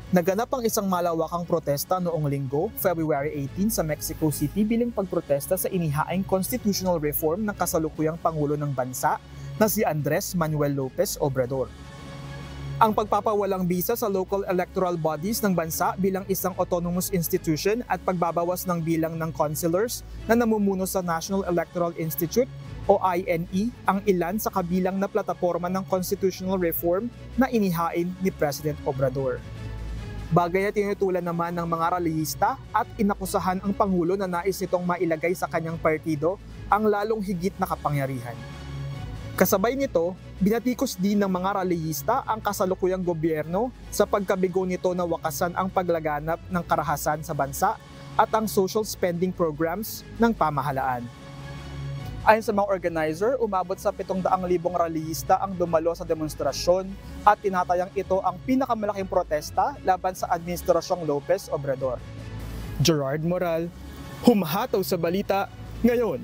Naganap ang isang malawakang protesta noong linggo, February 18 sa Mexico City bilang pagprotesta sa inihaing constitutional reform ng kasalukuyang Pangulo ng Bansa na si Andres Manuel Lopez Obrador. Ang pagpapawalang bisa sa local electoral bodies ng bansa bilang isang autonomous institution at pagbabawas ng bilang ng councilors na namumuno sa National Electoral Institute o INE ang ilan sa kabilang na plataporma ng constitutional reform na inihain ni President Obrador. Bagay na tinutulan naman ng mga rallyista at inakusahan ang Pangulo na nais nitong mailagay sa kanyang partido ang lalong higit na kapangyarihan. Kasabay nito, binatikos din ng mga rallyista ang kasalukuyang gobyerno sa pagkabigo nito na wakasan ang paglaganap ng karahasan sa bansa at ang social spending programs ng pamahalaan. Ayon sa mga organizer, umabot sa 700,000 rallyista ang dumalo sa demonstrasyon at tinatayang ito ang pinakamalaking protesta laban sa Administrasyong Lopez Obrador. Gerard Moral, humahataw sa balita ngayon.